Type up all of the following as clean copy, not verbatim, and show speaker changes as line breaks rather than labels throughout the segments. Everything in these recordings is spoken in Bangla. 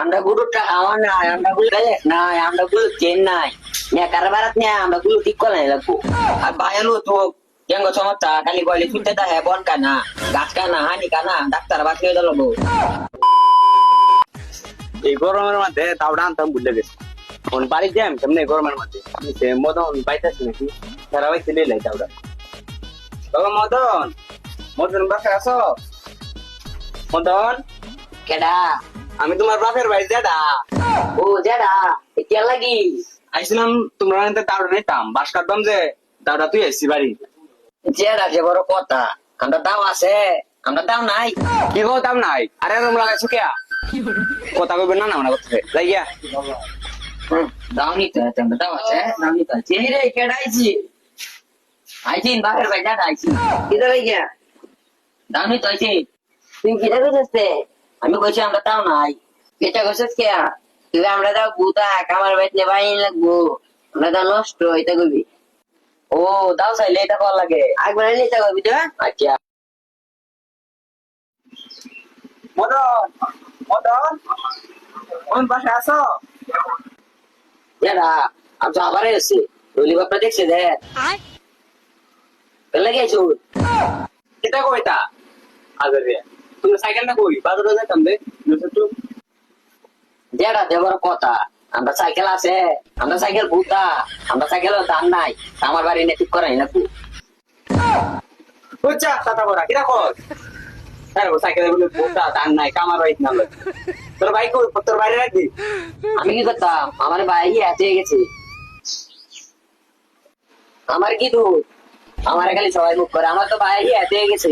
আমরা গুরুটা খাওয়া নাই, আমরা গুলো নাই, আমরা গুলো চেন নাই। নে কারবারাত নে আমরা গুলো ঠিক করে নাই লাগবো। আর বায়ালো তো কেন সমস্যা খালি কইলে ছুটতে তা হ্যাঁ বন কানা, গাছ কানা, হানি কানা, ডাক্তার বাকি হয়ে গেল।
এই গরমের মধ্যে তাওটা আনতাম ভুলে গেছি। কোন বাড়ি যাম কেমনে গরমের মধ্যে সে মদন পাইতেছি নাকি সারা ভাই ছেলে লাই তাওটা। বাবা মদন, মদন বাসায় আছো? মদন,
কেডা?
আমি তোমার বাপের বাড়ি দাদা।
ও যেডা কে লাগি?
আইছিলাম তোমরা তাওটা নিতাম, বাস কাটতাম যে তাওটা তুই আসছি বাড়ি।
যেডা যে বড় কথা, আমরা দাও আছে, আমরা দাও নাই।
কি গো দাম নাই? আরে তোমরা লাগাইছো কে? কথা কইবে না না মনে করছে যাই গিয়া।
দাও নি তো, আমরা দাও আছে, দাও নি তো। চেনি রে কেডাইছি? আইছিন বাপের ভাই যেডা আইছি। কিদা ভাই গিয়া? দাও নি তো আইছি। তুই কিদা কইছস? আমি কইছি আমরা দাও নাই। এটা কইছস কে? তুই আমরা দাও বুতা কামার বাইতে বাইন লাগবো। আমরা দাও নষ্ট হইতা কইবি। ও দাও চাইলে এটা কল লাগে। একবার নিতে কইবি তো? আচ্ছা।
মদন, মদন, কোন বাসায় আছো?
যেডা আমি তো আবার এসেছি। রুলি বাপটা দেখছে দে। কেন লাগে আইছো?
এটা কইতা আদরে তুমি সাইকেলটা কই বাজারে যাইতাম দে একটু।
যেটা দেবর কথা, আমরা সাইকেল আছে, আমরা সাইকেল ভূতা, আমরা সাইকেল দাম নাই, আমার বাড়ি নিয়ে ঠিক করাই না তুই।
বুঝছা কথা বলা কিরা কর হ্যাঁ সাইকেলে বলে ভূতা দান নাই কামার বাইক না লয়। তোর বাইক কই তোর বাইরে রাখবি?
আমি কি করতাম? আমার ভাই হাতে গেছে। আমার কি দূর? আমার খালি সবাই মুখ করে, আমার তো ভাই হাতে গেছে।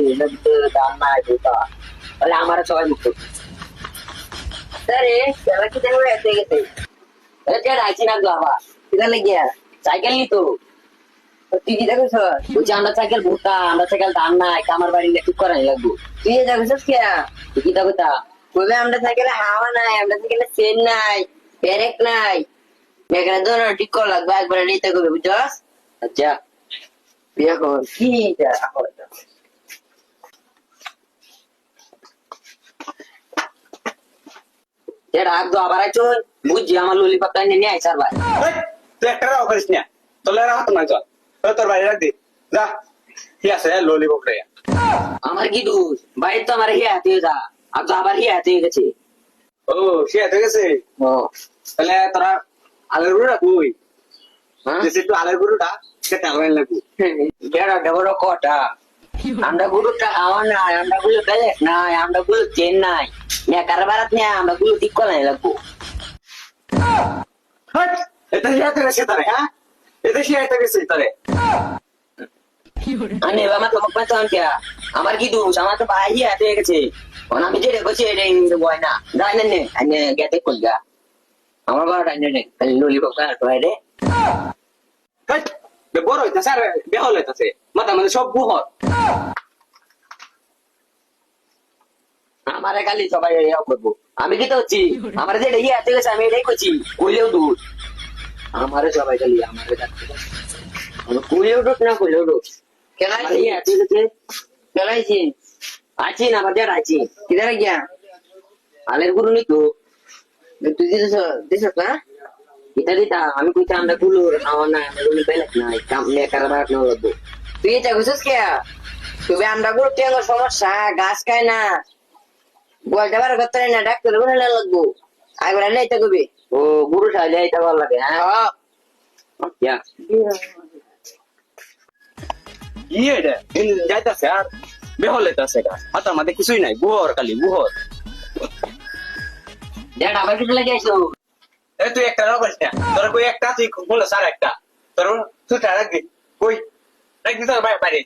দাম নাই ভূতা, তাহলে আমার সবাই মুখ করে। আরে কেলা কি দেখো হাতে গেছে। যেটা আইছি না আবার কিনা লেগিয়া সাইকেল নি তো তুই কি দেখছ? বলছি আমরা সাইকেল ভূতা, আমরা সাইকেল দাম নাই, আমার বাড়ি নিয়ে ঠিক করাই লাগবো। তুই দেখছিস কে? তুই কি দেখো তা বলে আমরা সাইকেলে হাওয়া নাই, আমরা সাইকেলে চেন নাই, ব্রেক নাই, এখানে ধরো ঠিক করা লাগবে, একবার নিতে হবে বুঝছস? আচ্ছা বিয়ে কর কি যেটা আগ আবার আইছো বুঝছি আমার ললিপপটা নিয়ে আইস আর ভাই।
তুই একটা রাও করিস না তোলে রাও তো না চল তোর বাইরে রাখ দি যা কি আছে ললিপপ রে।
আমার কি দোষ? বাইরে তো আমার হিয়া হাতে যা, আর তো আবার হিয়া হাতে গেছে।
ও সে এত গেছে।
ও
তাহলে তোরা আলের গুঁড়া কই?
হ্যাঁ
একটু আলের গুঁড়োটা সেটা আলাদা লাগবে।
যেটা বড় কটা, আমরা গুরুটা খাওয়া নাই, আমরা গুলো বেলেক নাই, আমরা গুলো চেন নাই, কারবারাত নিয়ে আমরা গুলো ঠিক করে নাই লাগবো।
হট এটা সে এত গেছে তারে হ্যাঁ এটা সে এত গেছে তারে।
আমি এবার আমার তোমাকে পাইতাম কে? আমার কি দোষ? আমার তো ভাই হাতে গেছে, আমি যে রেখেছি এটা বয় না যাই না নে আমি গেতে কই গা আমার বাবা টাইনে নে খালি ললিপপ খাওয়ার বাইরে।
হট বড় হইতাছে আর বেহল হইতাছে মাথা মানে সব বুহর।
আমার খালি সবাই ইয়া করবো, আমি কি তো হচ্ছি? আমার যে ইয়ে হাতে গেছে আমি এটাই করছি, কইলেও দূর আমারে সবাই খালি আমারে ডাকছে। আমি কইলেও ডুট না কইলেও ডুট কেন ইয়ে হাতে গেছে কেনাইছি আছি না বাজার আছি কিদারে গিয়া আলের গুরু নি তো তুই দিস না এটা দিতা আমি কইতে আমরা গুলো খাওয়া না, আমরা গুলো বেলেক নাই, কাম নিয়ে কারবার না লাগবো। তুই এটা বুঝছিস কে? তুমি আমরা গুলো কেন সমস্যা গাছ খায় না, বলতে পারো করতে না, ডাক্তার বলে লাগবো, একবার নেই তো কবি ও গুরু সাহায্য এটা ভালো লাগে। হ্যাঁ
কি এটা দিন যাইতাছে আর বেহল হইতাছে গা হাতার মাঝে কিছুই নাই বুহর খালি বুহর।
যেটা আবার কিছু লাগে আইসো
এ তুই একটা রাও করিস না তোর কই একটা তুই বলে স্যার একটা তোর তুই রাখবি কই রাখবি তোর বাইরে।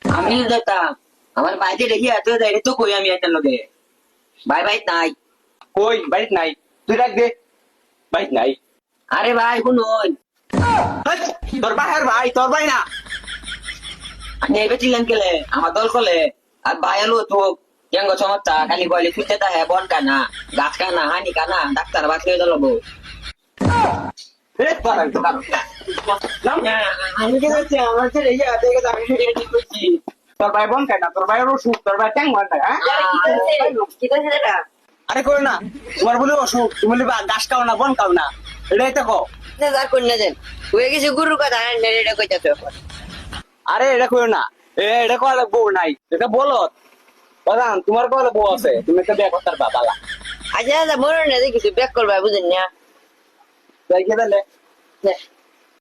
আমি যেতাম আমার বাইরে দেখি এত যাই তো কই আমি একটা লোকে ভাই ভাই নাই
কই বাইরে নাই তুই রাখবি বাইরে নাই।
আরে ভাই শুনুন
হাট, তোর বাহের ভাই তোর ভাই না।
আমি এবার ছিলেন গেলে আমার দল করলে আর ভাই আলো তো কেন সমস্যা খালি কইলে ছুটতে তা হ্যাঁ বন কানা, গাছ কানা, হানি কানা, ডাক্তার বাকি হয়ে গেল।
এ পারাই তো কারণ নাম
আমি কি করছি? আমার ছেলে ইয়ে হাতে গেছে, আমি সেটা ঠিক করছি।
তোর ভাই বোন কেন তোর ভাই রসুন তোর ভাই ট্যাং মারটা হ্যাঁ
কি করছে এটা?
আরে করো না, তোমার বলে অসুখ, তুমি বলে গাছ খাও না, বন খাও না, এটাই তো কও।
যা কন্যা দেন হয়ে গেছে গুরুর কথা এটা কইতাছো এখন
আরে এটা করো না, এটা কলে বউ নাই, এটা বলো বাজান, তোমার কলে বউ আছে, তুমি একটা বিয়ে করতে পারবা বালা।
আচ্ছা মনে না দেখিছি ব্যাক করবা বুঝেন না
দেখে তাহলে